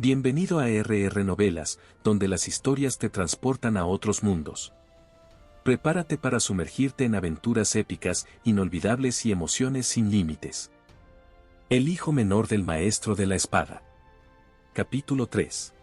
Bienvenido a RR Novelas, donde las historias te transportan a otros mundos. Prepárate para sumergirte en aventuras épicas, inolvidables y emociones sin límites. El hijo menor del maestro de la espada. Capítulo 3.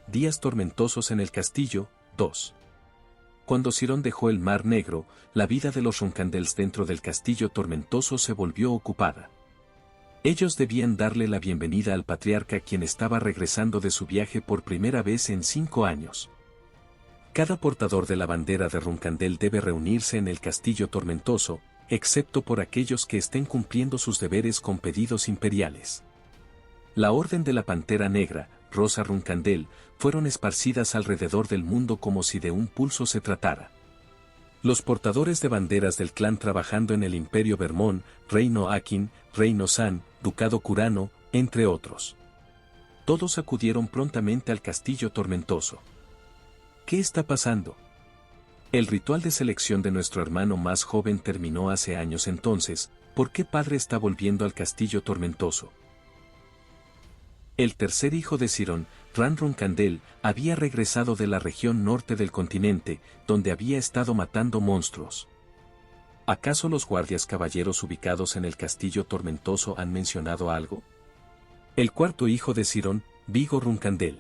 Días tormentosos en el castillo, 2. Cuando Cirón dejó el Mar Negro, la vida de los Roncandels dentro del castillo tormentoso se volvió ocupada. Ellos debían darle la bienvenida al patriarca, quien estaba regresando de su viaje por primera vez en 5 años. Cada portador de la bandera de Roncandel debe reunirse en el castillo tormentoso, excepto por aquellos que estén cumpliendo sus deberes con pedidos imperiales. La Orden de la Pantera Negra, Rosa Roncandel, fueron esparcidas alrededor del mundo como si de un pulso se tratara. Los portadores de banderas del clan trabajando en el Imperio Vermont, Reino Akin, Reino San, Ducado Curano, entre otros. Todos acudieron prontamente al castillo tormentoso. ¿Qué está pasando? El ritual de selección de nuestro hermano más joven terminó hace años entonces. ¿Por qué padre está volviendo al castillo tormentoso? El tercer hijo de Cirón, Ran Roncandel, había regresado de la región norte del continente, donde había estado matando monstruos. ¿Acaso los guardias caballeros ubicados en el castillo tormentoso han mencionado algo? El cuarto hijo de Cirón, Vigo Roncandel,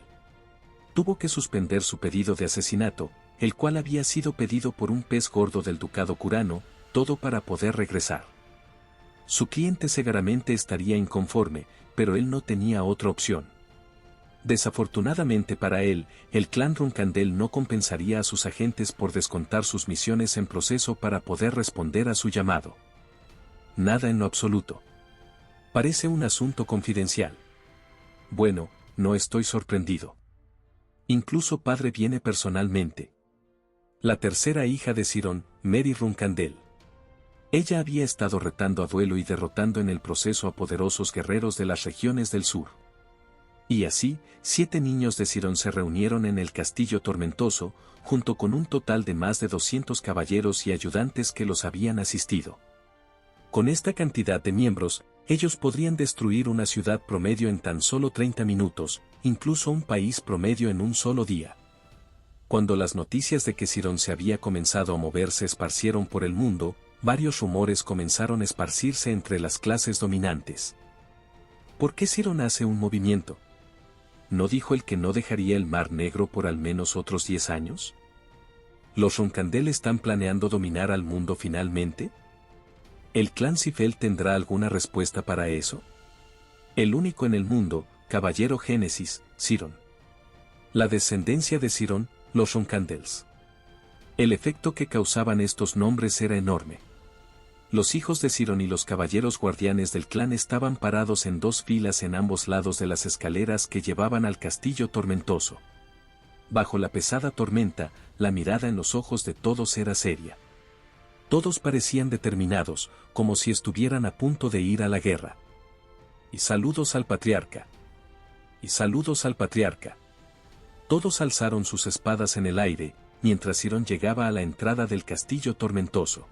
tuvo que suspender su pedido de asesinato, el cual había sido pedido por un pez gordo del Ducado Curano, todo para poder regresar. Su cliente seguramente estaría inconforme, pero él no tenía otra opción. Desafortunadamente para él, el clan Roncandel no compensaría a sus agentes por descontar sus misiones en proceso para poder responder a su llamado. Nada en lo absoluto. Parece un asunto confidencial. Bueno, no estoy sorprendido. Incluso padre viene personalmente. La tercera hija de Cirón, Mary Roncandel. Ella había estado retando a duelo y derrotando en el proceso a poderosos guerreros de las regiones del sur. Y así, 7 niños de Cirón se reunieron en el castillo tormentoso, junto con un total de más de 200 caballeros y ayudantes que los habían asistido. Con esta cantidad de miembros, ellos podrían destruir una ciudad promedio en tan solo 30 minutos, incluso un país promedio en un solo día. Cuando las noticias de que Cirón se había comenzado a mover se esparcieron por el mundo, varios rumores comenzaron a esparcirse entre las clases dominantes. ¿Por qué Cirón hace un movimiento? ¿No dijo el que no dejaría el Mar Negro por al menos otros 10 años? ¿Los Roncandel están planeando dominar al mundo finalmente? ¿El clan Sifel tendrá alguna respuesta para eso? El único en el mundo, caballero Génesis, Cirón. La descendencia de Cirón, los Roncandels. El efecto que causaban estos nombres era enorme. Los hijos de Cirón y los caballeros guardianes del clan estaban parados en 2 filas en ambos lados de las escaleras que llevaban al castillo tormentoso. Bajo la pesada tormenta, la mirada en los ojos de todos era seria. Todos parecían determinados, como si estuvieran a punto de ir a la guerra. Y saludos al patriarca. Y saludos al patriarca. Todos alzaron sus espadas en el aire, mientras Cirón llegaba a la entrada del castillo tormentoso.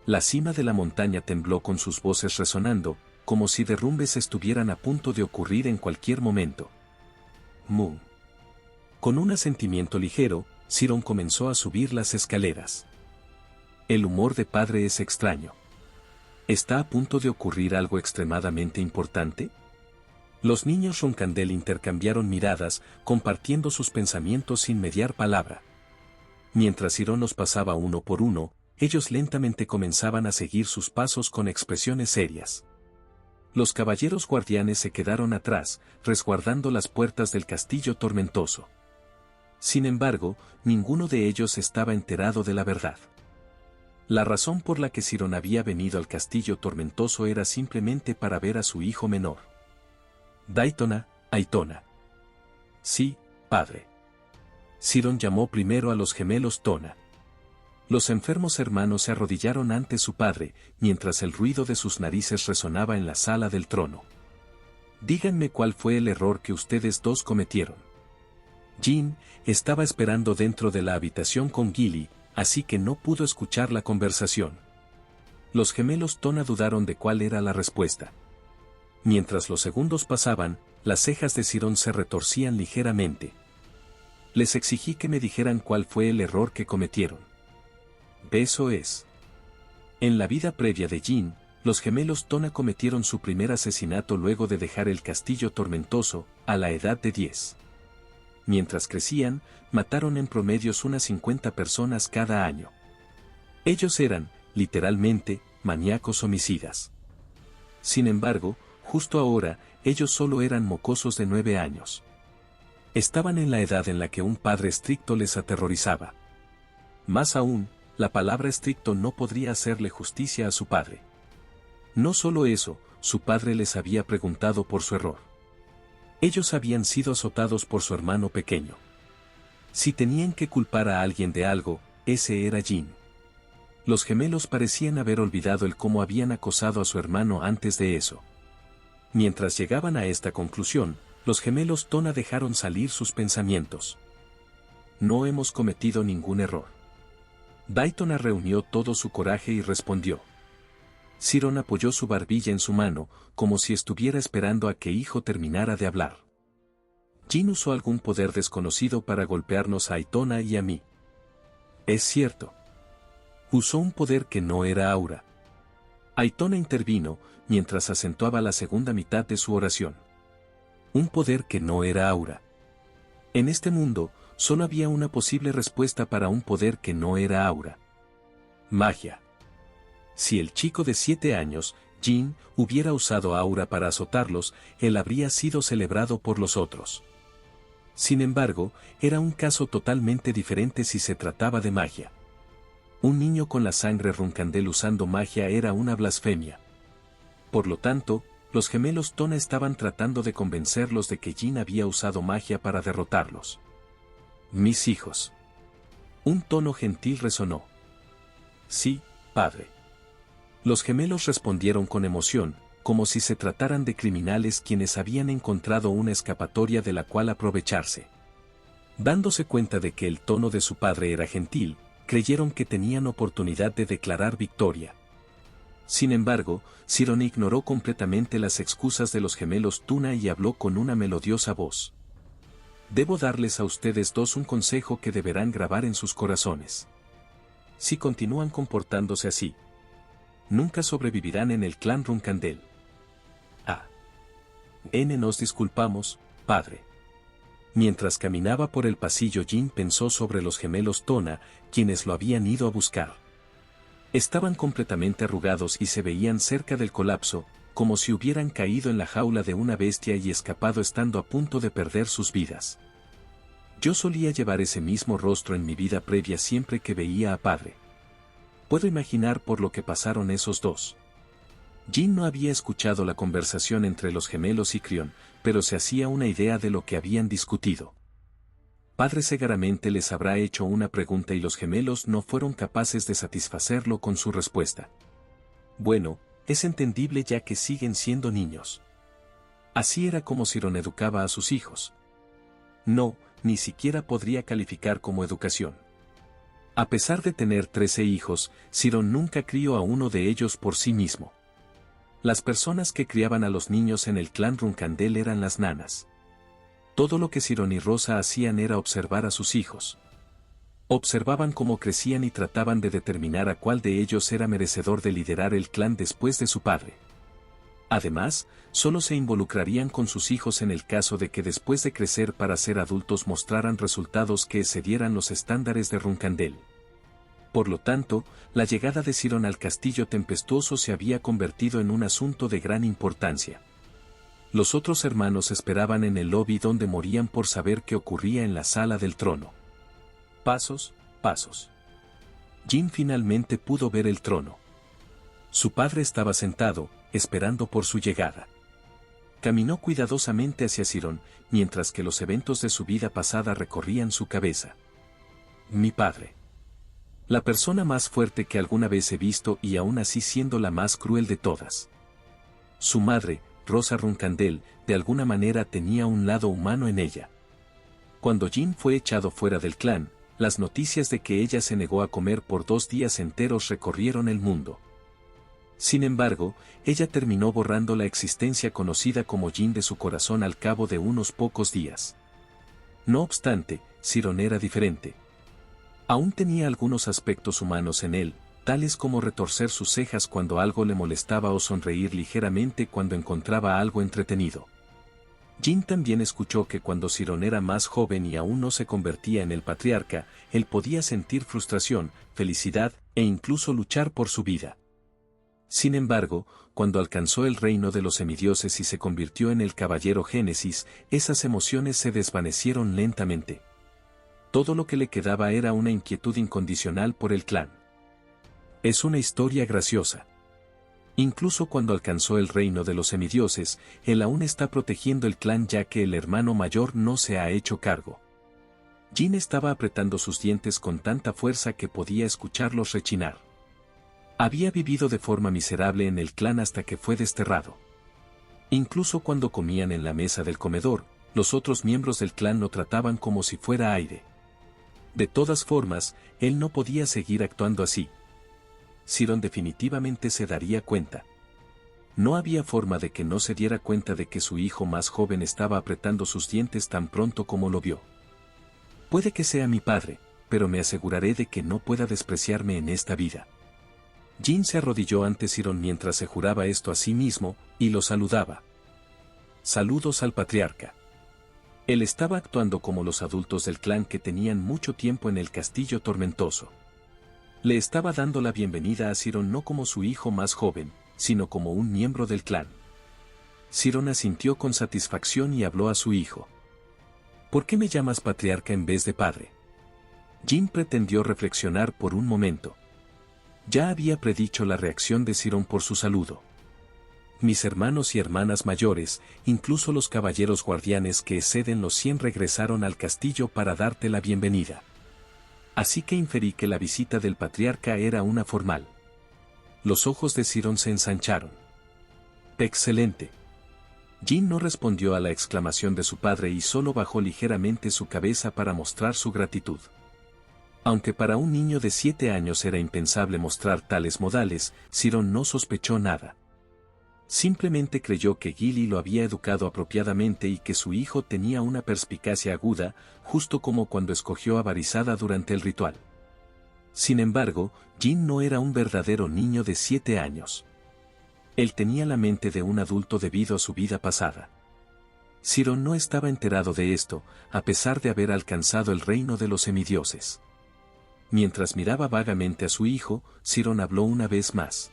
La cima de la montaña tembló con sus voces resonando, como si derrumbes estuvieran a punto de ocurrir en cualquier momento. Mu. Con un asentimiento ligero, Cirón comenzó a subir las escaleras. El humor de padre es extraño. ¿Está a punto de ocurrir algo extremadamente importante? Los niños Roncandel intercambiaron miradas, compartiendo sus pensamientos sin mediar palabra. Mientras Cirón los pasaba uno por uno, ellos lentamente comenzaban a seguir sus pasos con expresiones serias. Los caballeros guardianes se quedaron atrás, resguardando las puertas del castillo tormentoso. Sin embargo, ninguno de ellos estaba enterado de la verdad. La razón por la que Cirón había venido al castillo tormentoso era simplemente para ver a su hijo menor. Daytona, Aitona. Sí, padre. Cirón llamó primero a los gemelos Tona. Los enfermos hermanos se arrodillaron ante su padre, mientras el ruido de sus narices resonaba en la sala del trono. Díganme cuál fue el error que ustedes dos cometieron. Jean estaba esperando dentro de la habitación con Gilly, así que no pudo escuchar la conversación. Los gemelos Tona dudaron de cuál era la respuesta. Mientras los segundos pasaban, las cejas de Sirón se retorcían ligeramente. Les exigí que me dijeran cuál fue el error que cometieron. Eso es. En la vida previa de Jin, los gemelos Tona cometieron su primer asesinato luego de dejar el castillo tormentoso, a la edad de 10. Mientras crecían, mataron en promedio unas 50 personas cada año. Ellos eran, literalmente, maníacos homicidas. Sin embargo, justo ahora, ellos solo eran mocosos de 9 años. Estaban en la edad en la que un padre estricto les aterrorizaba. Más aún, la palabra estricto no podría hacerle justicia a su padre. No solo eso, su padre les había preguntado por su error. Ellos habían sido azotados por su hermano pequeño. Si tenían que culpar a alguien de algo, ese era Jin. Los gemelos parecían haber olvidado el cómo habían acosado a su hermano antes de eso. Mientras llegaban a esta conclusión, los gemelos Tona dejaron salir sus pensamientos. No hemos cometido ningún error. Daytona reunió todo su coraje y respondió. Sirón apoyó su barbilla en su mano, como si estuviera esperando a que Hijo terminara de hablar. Jin usó algún poder desconocido para golpearnos a Aitona y a mí. Es cierto. Usó un poder que no era aura. Aitona intervino, mientras acentuaba la segunda mitad de su oración. Un poder que no era aura. En este mundo, solo había una posible respuesta para un poder que no era aura. Magia. Si el chico de 7 años, Jin, hubiera usado aura para azotarlos, él habría sido celebrado por los otros. Sin embargo, era un caso totalmente diferente si se trataba de magia. Un niño con la sangre Runkandel usando magia era una blasfemia. Por lo tanto, los gemelos Tona estaban tratando de convencerlos de que Jin había usado magia para derrotarlos. Mis hijos. Un tono gentil resonó. Sí, padre. Los gemelos respondieron con emoción, como si se trataran de criminales quienes habían encontrado una escapatoria de la cual aprovecharse. Dándose cuenta de que el tono de su padre era gentil, creyeron que tenían oportunidad de declarar victoria. Sin embargo, Sirón ignoró completamente las excusas de los gemelos Tuna y habló con una melodiosa voz. Debo darles a ustedes dos un consejo que deberán grabar en sus corazones. Si continúan comportándose así, nunca sobrevivirán en el clan Runkandel. Nos disculpamos, padre. Mientras caminaba por el pasillo, Jin pensó sobre los gemelos Tona, quienes lo habían ido a buscar. Estaban completamente arrugados y se veían cerca del colapso, como si hubieran caído en la jaula de una bestia y escapado estando a punto de perder sus vidas. Yo solía llevar ese mismo rostro en mi vida previa siempre que veía a padre. Puedo imaginar por lo que pasaron esos dos. Jin no había escuchado la conversación entre los gemelos y Crión, pero se hacía una idea de lo que habían discutido. Padre seguramente les habrá hecho una pregunta y los gemelos no fueron capaces de satisfacerlo con su respuesta. Bueno, es entendible ya que siguen siendo niños. Así era como Sirón educaba a sus hijos. No, ni siquiera podría calificar como educación. A pesar de tener 13 hijos, Sirón nunca crió a uno de ellos por sí mismo. Las personas que criaban a los niños en el clan Runkandel eran las nanas. Todo lo que Sirón y Rosa hacían era observar a sus hijos. Observaban cómo crecían y trataban de determinar a cuál de ellos era merecedor de liderar el clan después de su padre. Además, solo se involucrarían con sus hijos en el caso de que después de crecer para ser adultos mostraran resultados que excedieran los estándares de Runkandel. Por lo tanto, la llegada de Sirón al castillo tempestuoso se había convertido en un asunto de gran importancia. Los otros hermanos esperaban en el lobby donde morían por saber qué ocurría en la sala del trono. Pasos, pasos. Jin finalmente pudo ver el trono. Su padre estaba sentado, esperando por su llegada. Caminó cuidadosamente hacia Sirón, mientras que los eventos de su vida pasada recorrían su cabeza. Mi padre. La persona más fuerte que alguna vez he visto y aún así siendo la más cruel de todas. Su madre, Rosa Runkandel, de alguna manera tenía un lado humano en ella. Cuando Jin fue echado fuera del clan, las noticias de que ella se negó a comer por 2 días enteros recorrieron el mundo. Sin embargo, ella terminó borrando la existencia conocida como Jin de su corazón al cabo de unos pocos días. No obstante, Siron era diferente. Aún tenía algunos aspectos humanos en él, tales como retorcer sus cejas cuando algo le molestaba o sonreír ligeramente cuando encontraba algo entretenido. Jin también escuchó que cuando Siron era más joven y aún no se convertía en el patriarca, él podía sentir frustración, felicidad e incluso luchar por su vida. Sin embargo, cuando alcanzó el reino de los semidioses y se convirtió en el caballero Génesis, esas emociones se desvanecieron lentamente. Todo lo que le quedaba era una inquietud incondicional por el clan. Es una historia graciosa. Incluso cuando alcanzó el reino de los semidioses, él aún está protegiendo el clan ya que el hermano mayor no se ha hecho cargo. Jin estaba apretando sus dientes con tanta fuerza que podía escucharlos rechinar. Había vivido de forma miserable en el clan hasta que fue desterrado. Incluso cuando comían en la mesa del comedor, los otros miembros del clan lo trataban como si fuera aire. De todas formas, él no podía seguir actuando así. Siron definitivamente se daría cuenta. No había forma de que no se diera cuenta de que su hijo más joven estaba apretando sus dientes tan pronto como lo vio. Puede que sea mi padre, pero me aseguraré de que no pueda despreciarme en esta vida. Jin se arrodilló ante Siron mientras se juraba esto a sí mismo, y lo saludaba. Saludos al patriarca. Él estaba actuando como los adultos del clan que tenían mucho tiempo en el castillo tormentoso. Le estaba dando la bienvenida a Siron no como su hijo más joven, sino como un miembro del clan. Siron asintió con satisfacción y habló a su hijo. ¿Por qué me llamas patriarca en vez de padre? Jin pretendió reflexionar por un momento. Ya había predicho la reacción de Siron por su saludo. Mis hermanos y hermanas mayores, incluso los caballeros guardianes que exceden los 100 regresaron al castillo para darte la bienvenida. Así que inferí que la visita del patriarca era una formal. Los ojos de Siron se ensancharon. ¡Excelente! Jin no respondió a la exclamación de su padre y solo bajó ligeramente su cabeza para mostrar su gratitud. Aunque para un niño de 7 años era impensable mostrar tales modales, Siron no sospechó nada. Simplemente creyó que Gilly lo había educado apropiadamente y que su hijo tenía una perspicacia aguda, justo como cuando escogió a Barisada durante el ritual. Sin embargo, Jin no era un verdadero niño de 7 años. Él tenía la mente de un adulto debido a su vida pasada. Siron no estaba enterado de esto, a pesar de haber alcanzado el reino de los semidioses. Mientras miraba vagamente a su hijo, Siron habló una vez más.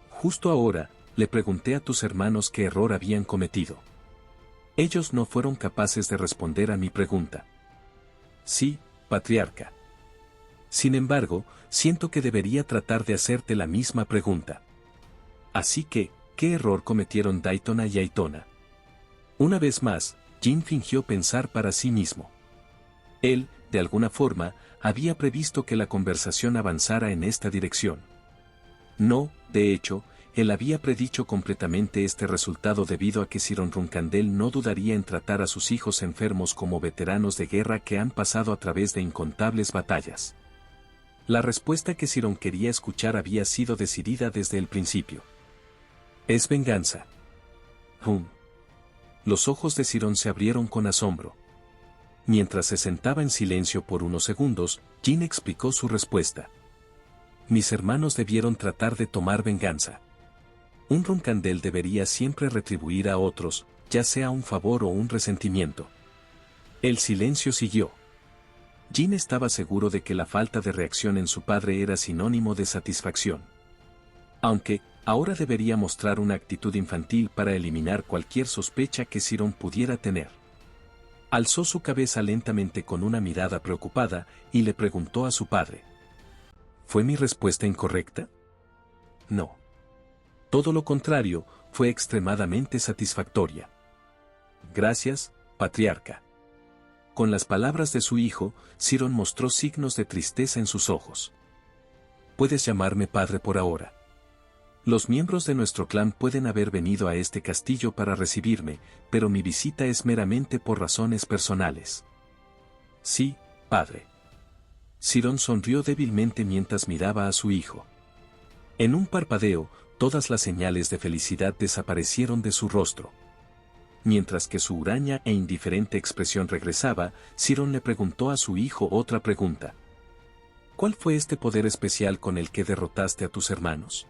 Justo ahora, le pregunté a tus hermanos qué error habían cometido. Ellos no fueron capaces de responder a mi pregunta. Sí, patriarca. Sin embargo, siento que debería tratar de hacerte la misma pregunta. Así que, ¿qué error cometieron Daytona y Aitona? Una vez más, Jin fingió pensar para sí mismo. Él, de alguna forma, había previsto que la conversación avanzara en esta dirección. No, de hecho, él había predicho completamente este resultado debido a que Siron Runcandel no dudaría en tratar a sus hijos enfermos como veteranos de guerra que han pasado a través de incontables batallas. La respuesta que Siron quería escuchar había sido decidida desde el principio. Es venganza. Los ojos de Siron se abrieron con asombro. Mientras se sentaba en silencio por unos segundos, Jin explicó su respuesta. Mis hermanos debieron tratar de tomar venganza. Un Runcandel debería siempre retribuir a otros, ya sea un favor o un resentimiento. El silencio siguió. Jin estaba seguro de que la falta de reacción en su padre era sinónimo de satisfacción. Aunque, ahora debería mostrar una actitud infantil para eliminar cualquier sospecha que Siron pudiera tener. Alzó su cabeza lentamente con una mirada preocupada y le preguntó a su padre. ¿Fue mi respuesta incorrecta? No. Todo lo contrario, fue extremadamente satisfactoria. Gracias, patriarca. Con las palabras de su hijo, Siron mostró signos de tristeza en sus ojos. Puedes llamarme padre por ahora. Los miembros de nuestro clan pueden haber venido a este castillo para recibirme, pero mi visita es meramente por razones personales. Sí, padre. Siron sonrió débilmente mientras miraba a su hijo. En un parpadeo, todas las señales de felicidad desaparecieron de su rostro. Mientras que su huraña e indiferente expresión regresaba, Ciron le preguntó a su hijo otra pregunta. ¿Cuál fue este poder especial con el que derrotaste a tus hermanos?